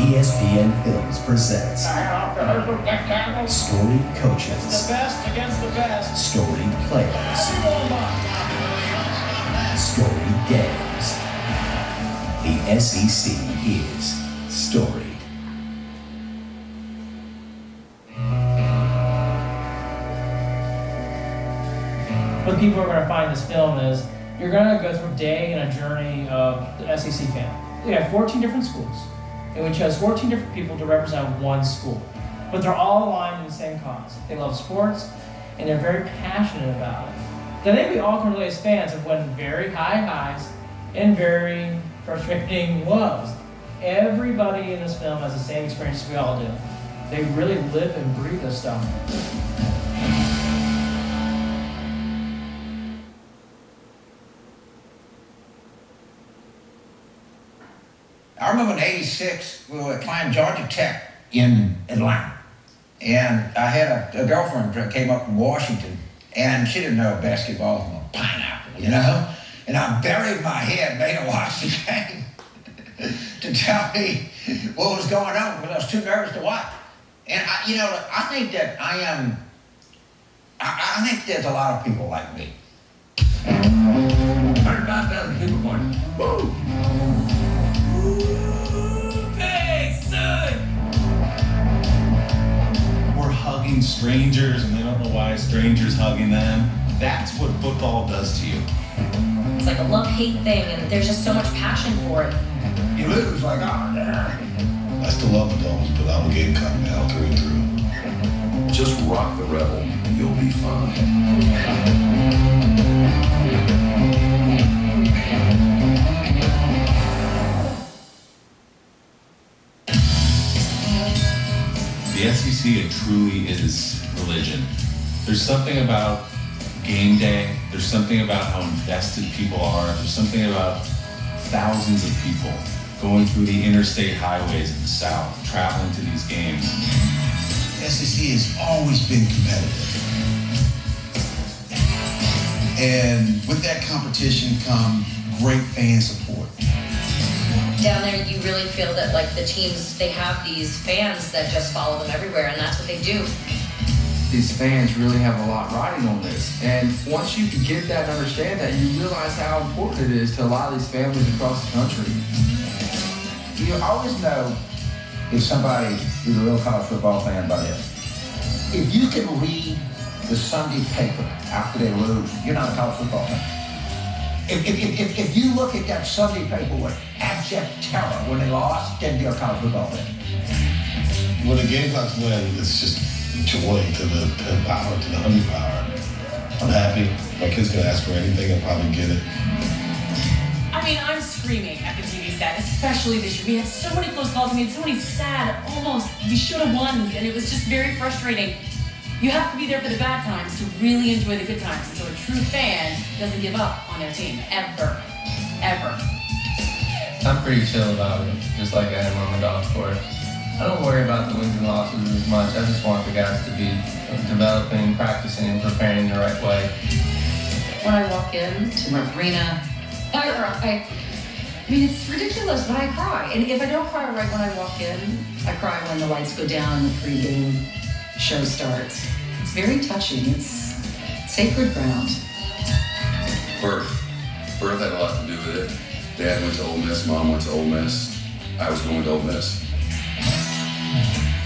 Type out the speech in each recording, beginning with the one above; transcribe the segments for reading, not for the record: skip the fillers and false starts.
ESPN Films presents Storied Coaches, The best against the best. Storied Players, Storied Games. The SEC is storied. What people are going to find in this film is you're going to go through a day and a journey of the SEC fan. We have 14 different schools, and we chose 14 different people to represent one school. But they're all aligned in the same cause. They love sports, and they're very passionate about it. I think we all can relate as fans of when very high highs and very frustrating lows. Everybody in this film has the same experience we all do. They really live and breathe this stuff. I remember in '86, we were playing Georgia Tech in Atlanta. And I had a girlfriend that came up from Washington, and she didn't know basketball from a pineapple, you know? And I buried my head, made her watch the game to tell me what was going on, because I was too nervous to watch. And I think that I think there's a lot of people like me. 105,000 people going, woo! We're hugging strangers and they don't know why a stranger's hugging them. That's what football does to you. It's like a love-hate thing, and there's just so much passion for it. You lose like, oh, I still love the Dolphins, but I'm a Gamecock now through and through. Just rock the Rebel and you'll be fine. The SEC, it truly is religion. There's something about game day. There's something about how invested people are. There's something about thousands of people going through the interstate highways of the South, traveling to these games. SEC has always been competitive. And with that competition come great fan support. Down there, you really feel that like the teams, they have these fans that just follow them everywhere, and that's what they do. These fans really have a lot riding on this. And once you can get that and understand that, you realize how important it is to a lot of these families across the country. You always know if somebody is a real college football fan by this. If you can read the Sunday paper after they lose, you're not a college football fan. If you look at that Sunday paper with abject terror when they lost, then you're a college football fan. When the Gamecocks win, it's just joy to the 10 power, to the 100 power. I'm happy. My kids can ask for anything and probably get it. I mean, I'm screaming at the TV set, especially this year. We had so many close calls. We had so many sad, almost, we should have won, and it was just very frustrating. You have to be there for the bad times to really enjoy the good times. And so a true fan doesn't give up on their team, ever, ever. I'm pretty chill about it, just like I am on the golf course. I don't worry about the wins and losses as much. I just want the guys to be developing, practicing, and preparing the right way. When I walk in to my arena, I mean, it's ridiculous, but I cry. And if I don't cry right when I walk in, I cry when the lights go down and the pregame show starts. It's very touching. It's sacred ground. Birth had a lot to do with it. Dad went to Ole Miss, Mom went to Ole Miss. I was going to Ole Miss.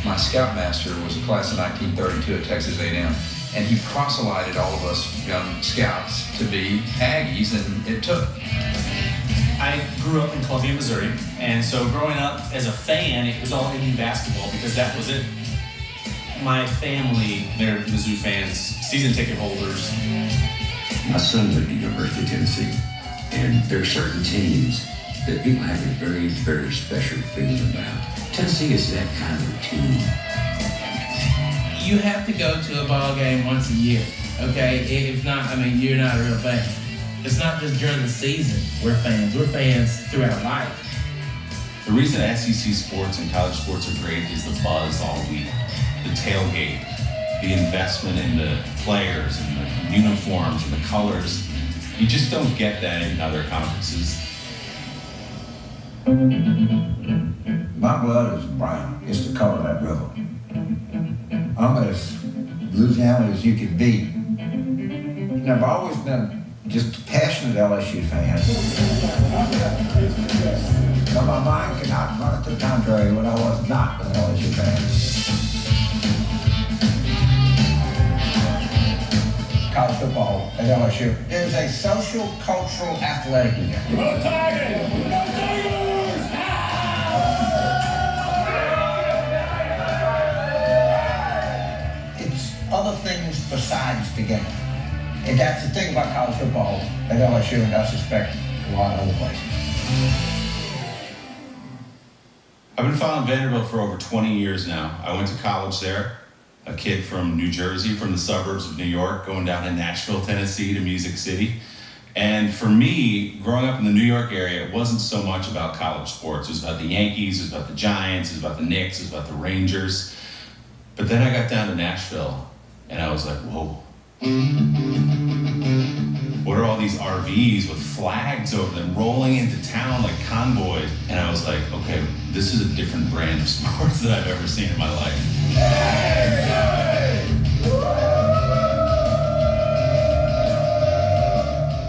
My scoutmaster was a class of 1932 at Texas A&M, and he proselyted all of us young scouts to be Aggies, and it took. I grew up in Columbia, Missouri, and so growing up as a fan, it was all Indian basketball because that was it. My family, they're Mizzou fans, season ticket holders. My son went to University of Tennessee, and there are certain teams that people have a very, very special feeling about. Tennessee is that kind of a team. You have to go to a ball game once a year, okay? If not, I mean, you're not a real fan. It's not just during the season we're fans. We're fans throughout life. The reason SEC sports and college sports are great is the buzz all week, the tailgate, the investment in the players and the uniforms and the colors. You just don't get that in other conferences. My blood is brown. It's the color of that river. I'm as Louisiana as you could be. And I've always been just a passionate LSU fan. But my mind cannot run it to the contrary when I was not an LSU fan. College football at LSU is a social, cultural, athletic event. Go Tigers! Go Tigers! It's other things besides the game. And that's the thing about college football at LSU, and I suspect a lot of other places. I've been following Vanderbilt for over 20 years now. I went to college there, a kid from New Jersey, from the suburbs of New York, going down to Nashville, Tennessee, to Music City. And for me, growing up in the New York area, it wasn't so much about college sports. It was about the Yankees, it was about the Giants, it was about the Knicks, it was about the Rangers. But then I got down to Nashville, and I was like, whoa. What are all these RVs with flags over them rolling into town like convoys? And I was like, okay, this is a different brand of sports that I've ever seen in my life.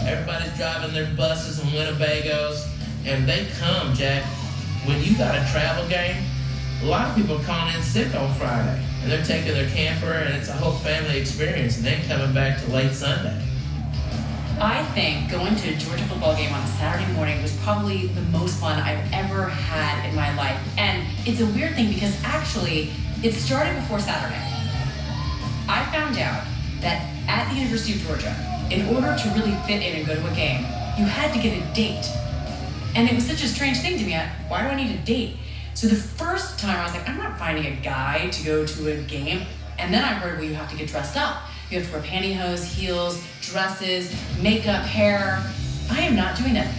Everybody's driving their buses and Winnebagos, and they come, Jack. When you got a travel game, a lot of people are calling in sick on Friday, and they're taking their camper, and it's a whole family experience, and then coming back to late Sunday. I think going to a Georgia football game on a Saturday morning was probably the most fun I've ever had in my life. And it's a weird thing because actually, it started before Saturday. I found out that at the University of Georgia, in order to really fit in and go to a game, you had to get a date. And it was such a strange thing to me. Why do I need a date? So the first time I was like, I'm not finding a guy to go to a game. And then I heard, well, you have to get dressed up. You have to wear pantyhose, heels, dresses, makeup, hair. I am not doing that.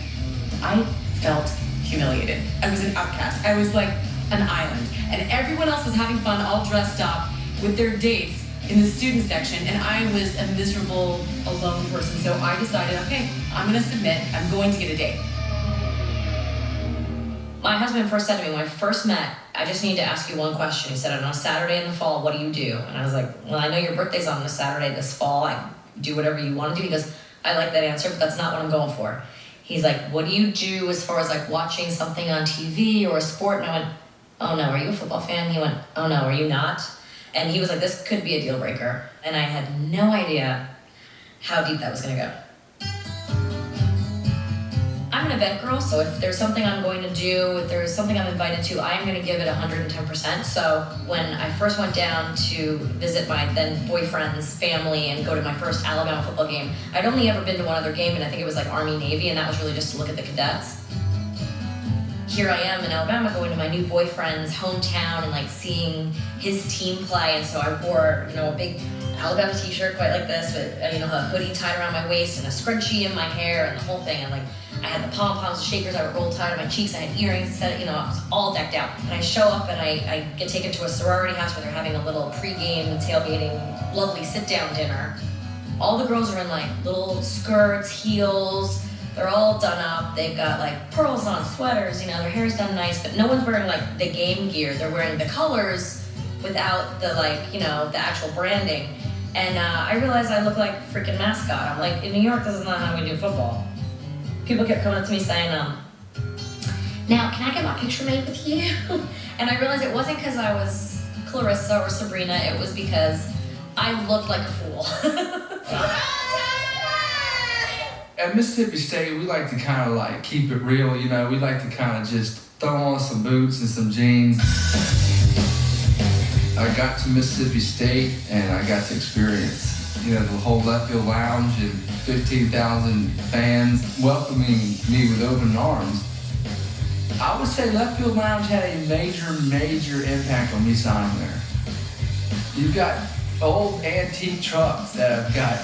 I felt humiliated. I was an outcast. I was like an island. And everyone else was having fun, all dressed up with their dates in the student section. And I was a miserable, alone person. So I decided, okay, I'm gonna submit. I'm going to get a date. My husband first said to me when I first met, I just need to ask you one question. He said, on a Saturday in the fall, what do you do? And I was like, well, I know your birthday's on a Saturday this fall. I do whatever you want to do. He goes, I like that answer, but that's not what I'm going for. He's like, what do you do as far as like watching something on TV or a sport? And I went, oh no, are you a football fan? He went, oh no, are you not? And he was like, this could be a deal breaker. And I had no idea how deep that was gonna go. I'm an event girl, so if there's something I'm going to do, if there's something I'm invited to, I'm going to give it 110%. So when I first went down to visit my then boyfriend's family and go to my first Alabama football game, I'd only ever been to one other game, and I think it was like Army-Navy, and that was really just to look at the cadets. Here I am in Alabama going to my new boyfriend's hometown and like seeing his team play, and so I wore, a big Alabama t-shirt quite like this with, a hoodie tied around my waist and a scrunchie in my hair and the whole thing, and like I had the pom-poms, the shakers, I would roll tied on my cheeks, I had earrings, I was all decked out. And I show up and I get taken to a sorority house where they're having a little pre-game tailgating, lovely sit-down dinner. All the girls are in like little skirts, heels, they're all done up, they've got like pearls on, sweaters, their hair's done nice, but no one's wearing like the game gear, they're wearing the colors without the the actual branding. And I realized I look like a freaking mascot. I'm like, in New York, this is not how we do football. People kept coming up to me saying, now, can I get my picture made with you? And I realized it wasn't because I was Clarissa or Sabrina, it was because I looked like a fool. At Mississippi State, we like to kind of like keep it real, we like to kind of just throw on some boots and some jeans. I got to Mississippi State and I got to experience, the whole left field lounge and 15,000 fans welcoming me with open arms. I would say left field lounge had a major impact on me signing there. You've got old antique trucks that have got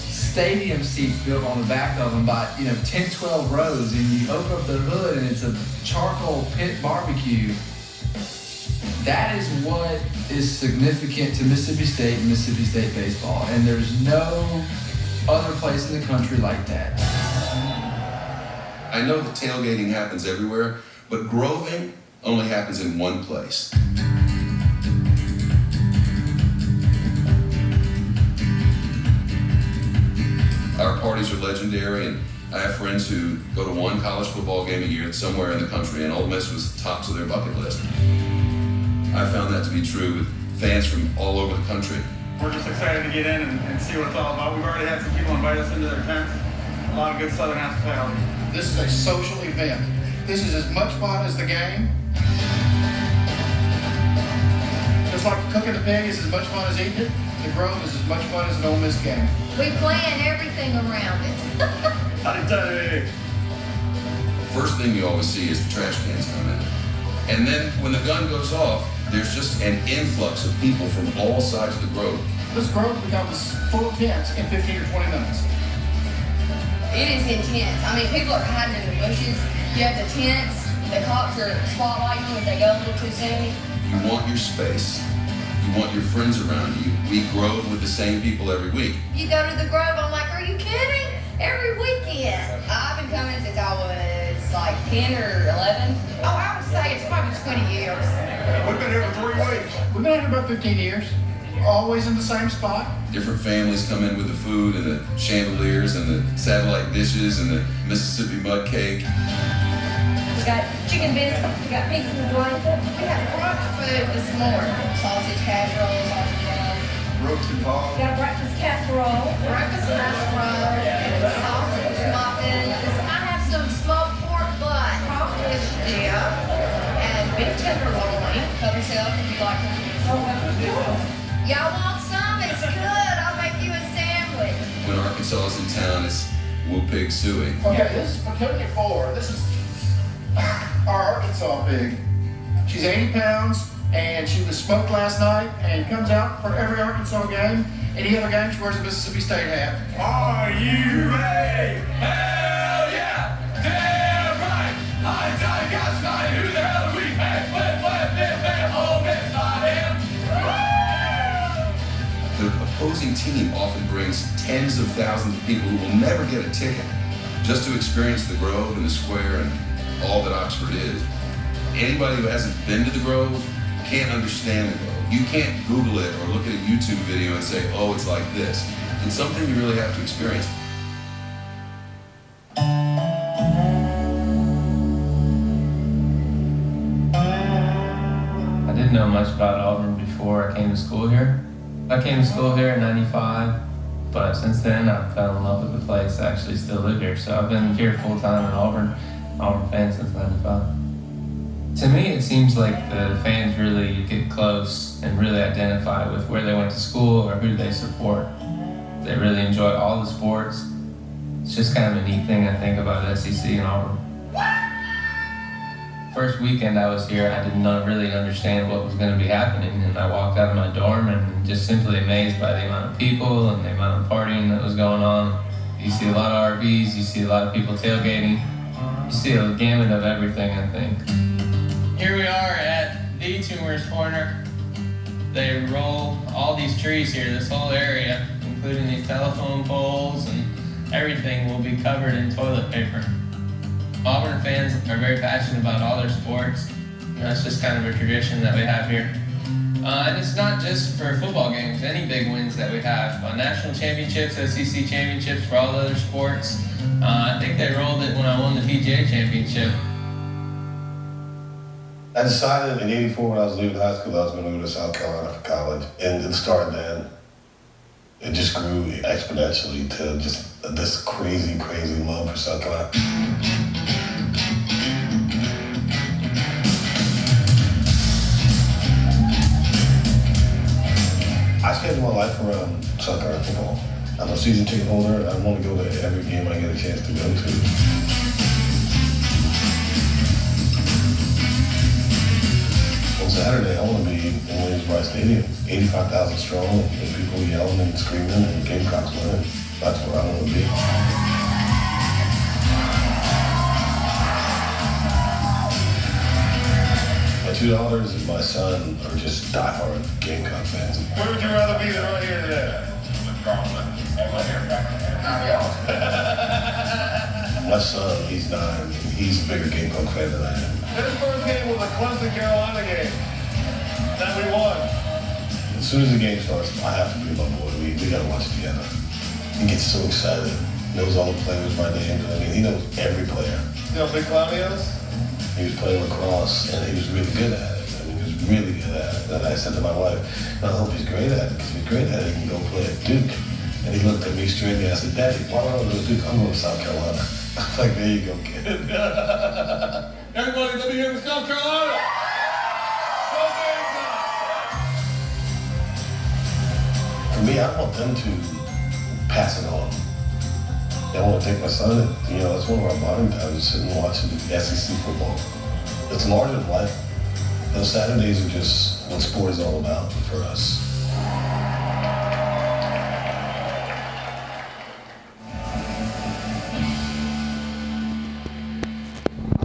stadium seats built on the back of them by 10, 12 rows, and you open up the hood and it's a charcoal pit barbecue. That is what is significant to Mississippi State and Mississippi State baseball, and there's no other place in the country like that. I know that tailgating happens everywhere, but groving only happens in one place. Our parties are legendary, and I have friends who go to one college football game a year somewhere in the country, and Ole Miss was tops of their bucket list. I found that to be true with fans from all over the country. We're just excited to get in and see what it's all about. We've already had some people invite us into their tents. A lot of good Southern hospitality. This is a social event. This is as much fun as the game. Just like cooking the pig is as much fun as eating it, the Grove is as much fun as an Ole Miss game. We plan everything around it. First thing you always see is the trash cans come in. And then when the gun goes off, there's just an influx of people from all sides of the Grove. This Grove becomes full of tents in 15 or 20 minutes. It is intense. I mean, people are hiding in the bushes. You have the tents. The cops are spotlighting you if they go a little too soon. You want your space. You want your friends around you. We Grove with the same people every week. You go to the Grove, I'm like, are you kidding? Every weekend. I've been coming since I was like 10 or 11. Oh, I would say it's probably 20 years. We've been here for 3 weeks. We've been here about 15 years. Always in the same spot. Different families come in with the food and the chandeliers and the satellite dishes and the Mississippi mud cake. We got chicken biscuits, we got pizza and blanket. We got brunch food this morning. Sausage casserole, sausage roll. Roasted hog. We got breakfast casserole. Breakfast casserole. Sausage muffins. I have some smoked pork butt, crawfish dip, and beef tenderloin. Help yourself if you'd like to. Y'all want some? It's good. I'll make you a sandwich. When Arkansas is in town, it's Woo Pig Suey. Okay, this is peculiar 4. This is our Arkansas pig. She's 80 pounds, and she was smoked last night, and comes out for every Arkansas game. Any other game, she wears a Mississippi State hat. Are you ready? Hell yeah! Damn right! I got my who the hell are we? Hey, Ole Miss, I am. The opposing team often brings tens of thousands of people who will never get a ticket just to experience the Grove and the Square and all that Oxford is. Anybody who hasn't been to the Grove can't understand the Grove. You can't Google it or look at a YouTube video and say, oh, it's like this. It's something you really have to experience. I didn't know much about Auburn before I came to school here. I came to school here in '95, but since then I fell in love with the place. I actually still live here, so I've been here full time in Auburn fan since '95. To me, it seems like the fans really get close and really identify with where they went to school or who they support. They really enjoy all the sports. It's just kind of a neat thing I think about SEC and Auburn. First weekend I was here, I did not really understand what was going to be happening, and I walked out of my dorm and just simply amazed by the amount of people and the amount of partying that was going on. You see a lot of RVs, you see a lot of people tailgating, you see a gamut of everything, I think. Here we are at the Toomer's Corner. They roll all these trees here, this whole area, including these telephone poles, and everything will be covered in toilet paper. Auburn fans are very passionate about all their sports. That's just kind of a tradition that we have here. And it's not just for football games, any big wins that we have. National championships, SEC championships for all the other sports. I think they rolled it when I won the PGA championship. I decided in '84 when I was leaving high school I was going to go to South Carolina for college. And it started then. It just grew exponentially to just this crazy, crazy love for South Carolina. I schedule my life around South Carolina football. I'm a season ticket holder, and I want to go to every game I get a chance to go to. On Saturday, I want to be in Williams-Brice Stadium, 85,000 strong, and people yelling and screaming, and Gamecocks winning. That's where I want to be. My 2 daughters and my son are just diehard Gamecock fans. Where would you rather be than right here today? My son, he's 9, he's a bigger Gamecock fan than I am. His first game was a Clemson Carolina game that we won. As soon as the game starts, I have to be with my boy. We gotta watch it together. He gets so excited, knows all the players by name. I mean, he knows every player. You know, Big Claudios? He was playing lacrosse, and he was really good at it. I mean, he was really good at it. And I said to my wife, I hope he's great at it, because if he's great at it, he can go play at Duke. And he looked at me straight and I said, Daddy, why don't I go to Duke? I'm going to South Carolina. I was like, there you go, kid. Everybody, let me hear from South Carolina. For me, I want them to pass it on. I want to take my son, and, you know, that's one of our bonding times, sitting and watching SEC football. It's larger than life. Those Saturdays are just what sport is all about for us.